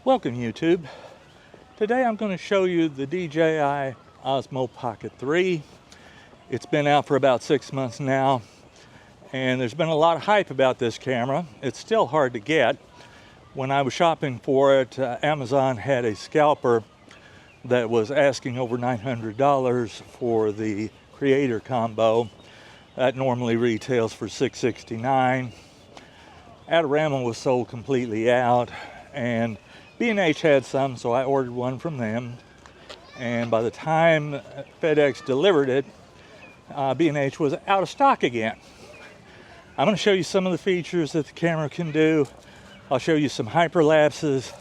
Welcome YouTube. Today I'm going to show you the DJI Osmo Pocket 3. It's been out for about 6 months now, and there's been a lot of hype about this camera. It's still hard to get. When I was shopping for it, Amazon had a scalper that was asking over $900 for the creator combo. That normally retails for $669. Adorama was sold completely out, and B&H had some, so I ordered one from them. And by the time FedEx delivered it, B&H was out of stock again. I'm going to show you some of the features that the camera can do. I'll show you some hyperlapses.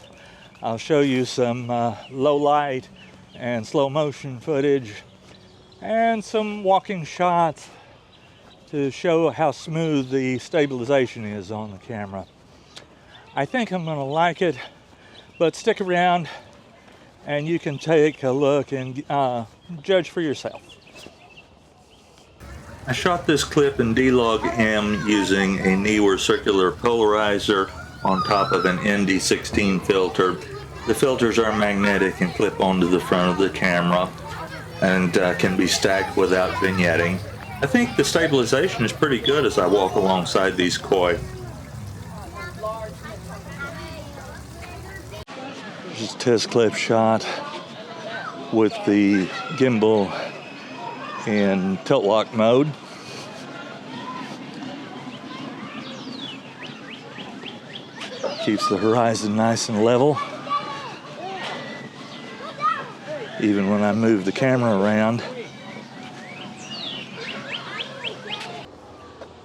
I'll show you some low light and slow motion footage, and some walking shots to show how smooth the stabilization is on the camera. I think I'm going to like it. But stick around and you can take a look and judge for yourself. I shot this clip in D-Log-M using a Neewer circular polarizer on top of an ND16 filter. The filters are magnetic and clip onto the front of the camera and can be stacked without vignetting. I think the stabilization is pretty good as I walk alongside these koi. Just a test clip shot with the gimbal in tilt lock mode. Keeps the horizon nice and level, even when I move the camera around.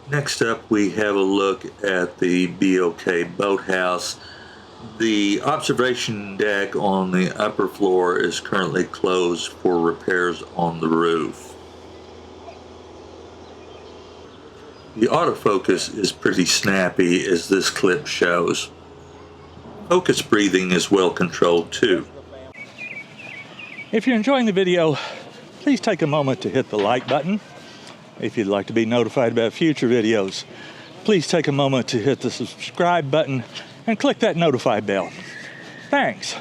Next up, we have a look at the BOK boathouse. The observation deck on the upper floor is currently closed for repairs on the roof. The autofocus is pretty snappy, as this clip shows. Focus breathing is well controlled too. If you're enjoying the video, please take a moment to hit the like button. If you'd like to be notified about future videos, please take a moment to hit the subscribe button and click that notify bell. Thanks.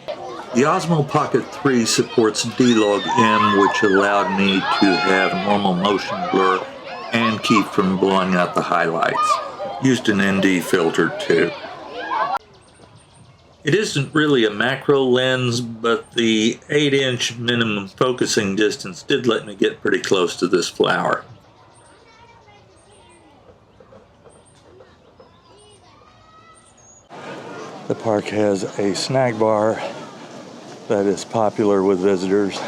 The Osmo Pocket 3 supports D-Log-M, which allowed me to have normal motion blur and keep from blowing out the highlights. Used an ND filter too. It isn't really a macro lens, but the 8-inch minimum focusing distance did let me get pretty close to this flower. The park has a snack bar that is popular with visitors.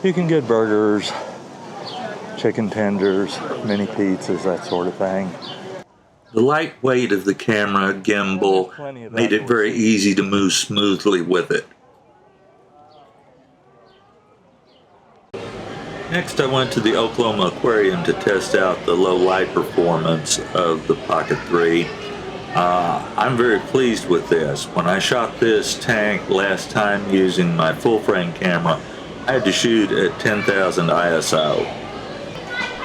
You can get burgers, chicken tenders, mini pizzas, that sort of thing. The light weight of the camera gimbal made it very easy to move smoothly with it. Next, I went to the Oklahoma Aquarium to test out the low light performance of the Pocket 3. I'm very pleased with this. When I shot this tank last time using my full frame camera, I had to shoot at 10,000 ISO.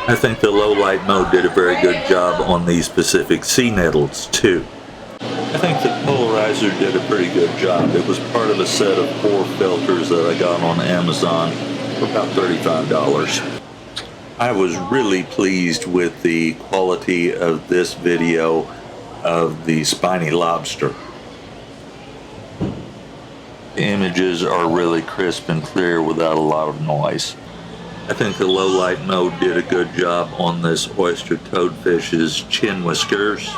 I think the low light mode did a very good job on these Pacific sea nettles too. I think the polarizer did a pretty good job. It was part of a set of 4 filters that I got on Amazon for about $35. I was really pleased with the quality of this video of the spiny lobster. The images are really crisp and clear without a lot of noise. I think the low light mode did a good job on this oyster toadfish's chin whiskers.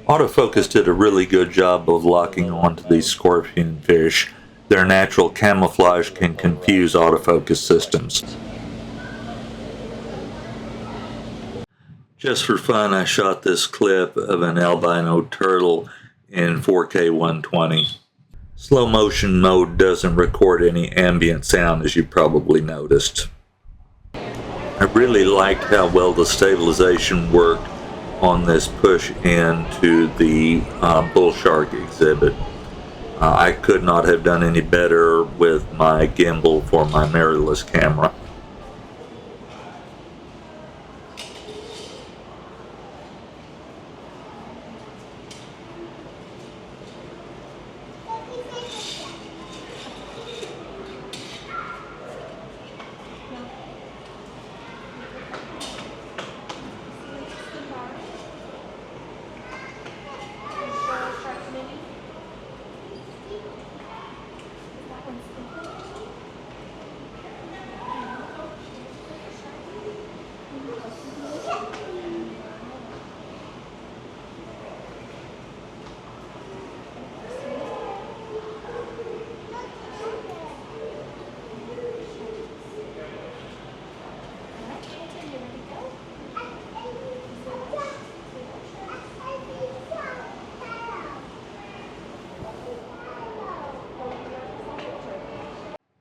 Autofocus did a really good job of locking onto these scorpion fish. Their natural camouflage can confuse autofocus systems. Just for fun, I shot this clip of an albino turtle in 4K 120. Slow motion mode doesn't record any ambient sound, as you probably noticed. I really liked how well the stabilization worked on this push into the bull shark exhibit. I could not have done any better with my gimbal for my mirrorless camera.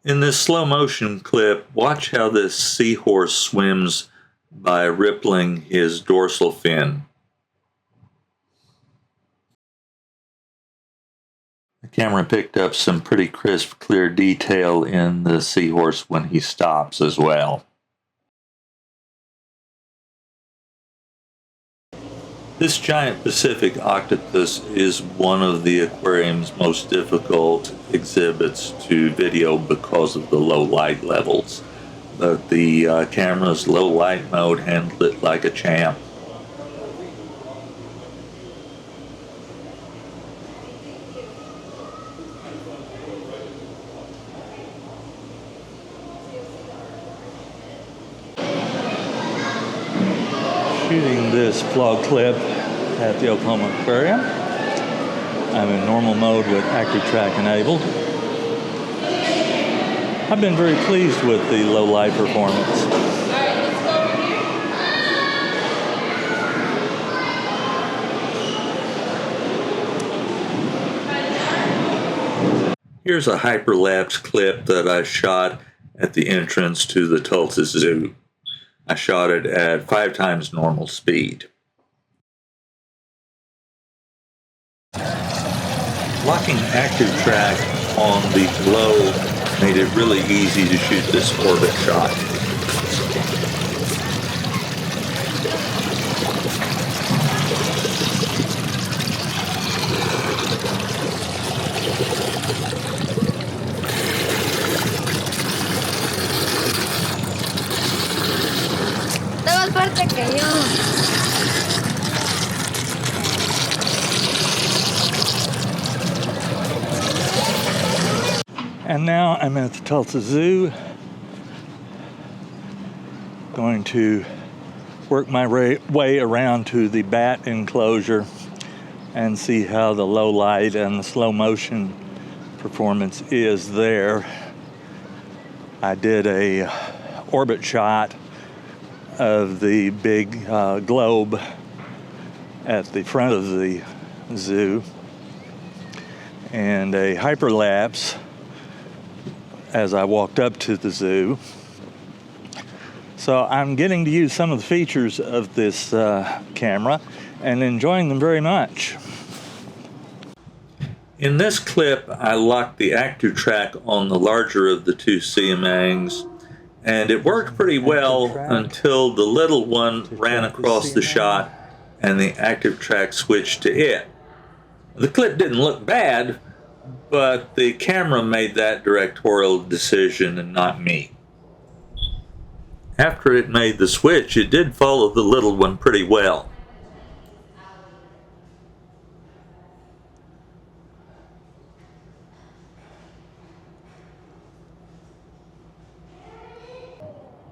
In this slow motion clip, watch how this seahorse swims by rippling his dorsal fin. The camera picked up some pretty crisp, clear detail in the seahorse when he stops as well. This giant Pacific octopus is one of the aquarium's most difficult exhibits to video because of the low light levels. But the camera's low light mode handled it like a champ. Shooting this vlog clip at the Oklahoma Aquarium. I'm in normal mode with Active Track enabled. I've been very pleased with the low light performance. Here's a Hyperlapse clip that I shot at the entrance to the Tulsa Zoo. I shot it at 5 times normal speed. Locking Active Track on the globe made it really easy to shoot this orbit shot. Está más fuerte que yo. And now I'm at the Tulsa Zoo, going to work my way around to the bat enclosure and see how the low light and the slow motion performance is there. I did a orbit shot of the big globe at the front of the zoo and a hyperlapse as I walked up to the zoo. So I'm getting to use some of the features of this camera and enjoying them very much. In this clip, I locked the Active Track on the larger of the two CMAs, and it worked pretty well until the little one ran across the shot and the Active Track switched to it. The clip didn't look bad, but the camera made that directorial decision and not me. After it made the switch, it did follow the little one pretty well.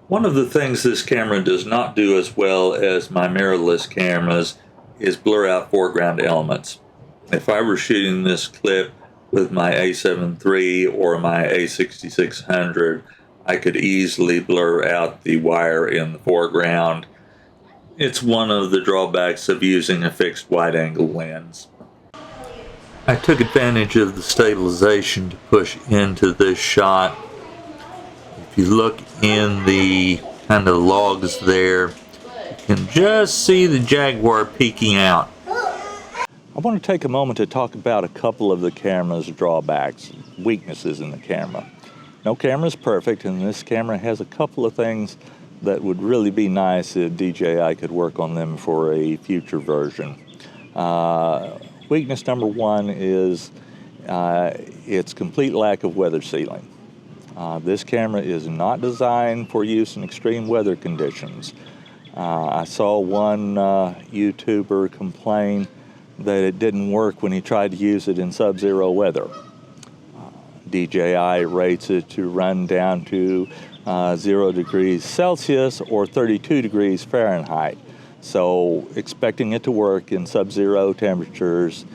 One of the things this camera does not do as well as my mirrorless cameras is blur out foreground elements. If I were shooting this clip with my A7 III or my A6600, I could easily blur out the wire in the foreground. It's one of the drawbacks of using a fixed wide-angle lens. I took advantage of the stabilization to push into this shot. If you look in the kind of logs there, you can just see the jaguar peeking out. I want to take a moment to talk about a couple of the camera's drawbacks, weaknesses in the camera. No camera is perfect, and this camera has a couple of things that would really be nice if DJI could work on them for a future version. Weakness number one is its complete lack of weather sealing. This camera is not designed for use in extreme weather conditions. I saw one YouTuber complain that it didn't work when he tried to use it in sub-zero weather. DJI rates it to run down to 0 degrees Celsius or 32 degrees Fahrenheit. So expecting it to work in sub-zero temperatures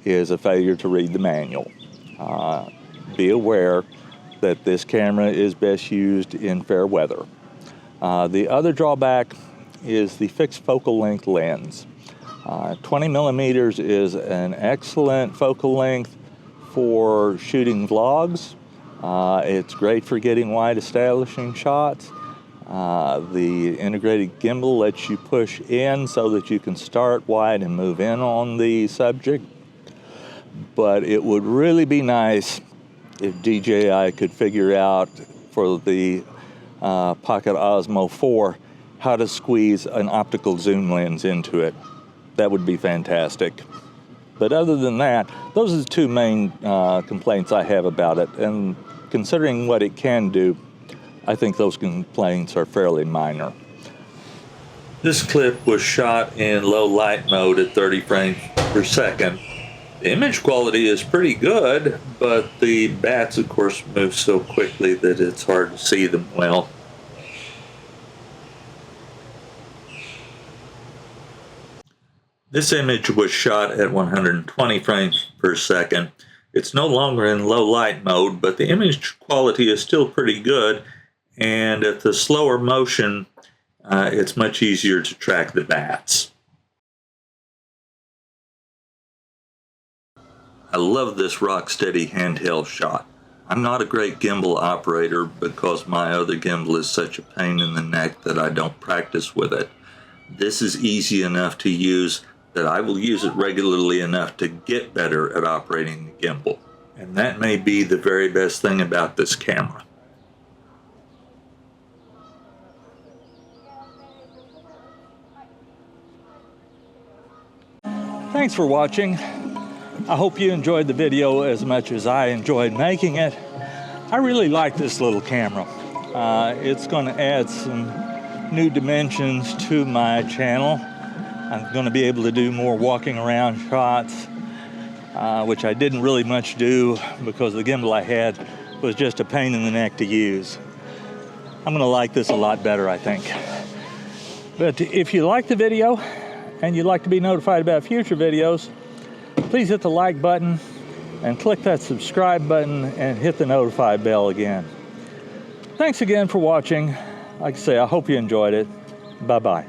is a failure to read the manual. Be aware that this camera is best used in fair weather. The other drawback is the fixed focal length lens. 20 millimeters is an excellent focal length for shooting vlogs, It's great for getting wide establishing shots. The integrated gimbal lets you push in so that you can start wide and move in on the subject. But it would really be nice if DJI could figure out for the Pocket Osmo 4 how to squeeze an optical zoom lens into it. That would be fantastic. But other than that, those are the two main complaints I have about it. And considering what it can do, I think those complaints are fairly minor. This clip was shot in low light mode at 30 frames per second. The image quality is pretty good, but the bats, of course, move so quickly that it's hard to see them well. This image was shot at 120 frames per second. It's no longer in low light mode, but the image quality is still pretty good, and at the slower motion, it's much easier to track the bats. I love this rock-steady handheld shot. I'm not a great gimbal operator because my other gimbal is such a pain in the neck that I don't practice with it. This is easy enough to use that I will use it regularly enough to get better at operating the gimbal. And that may be the very best thing about this camera. Thanks for watching. I hope you enjoyed the video as much as I enjoyed making it. I really like this little camera. It's going to add some new dimensions to my channel. I'm going to be able to do more walking around shots, which I didn't really much do because the gimbal I had was just a pain in the neck to use. I'm going to like this a lot better, I think. But if you like the video and you'd like to be notified about future videos, please hit the like button and click that subscribe button and hit the notify bell again. Thanks again for watching. Like I say, I hope you enjoyed it. Bye-bye.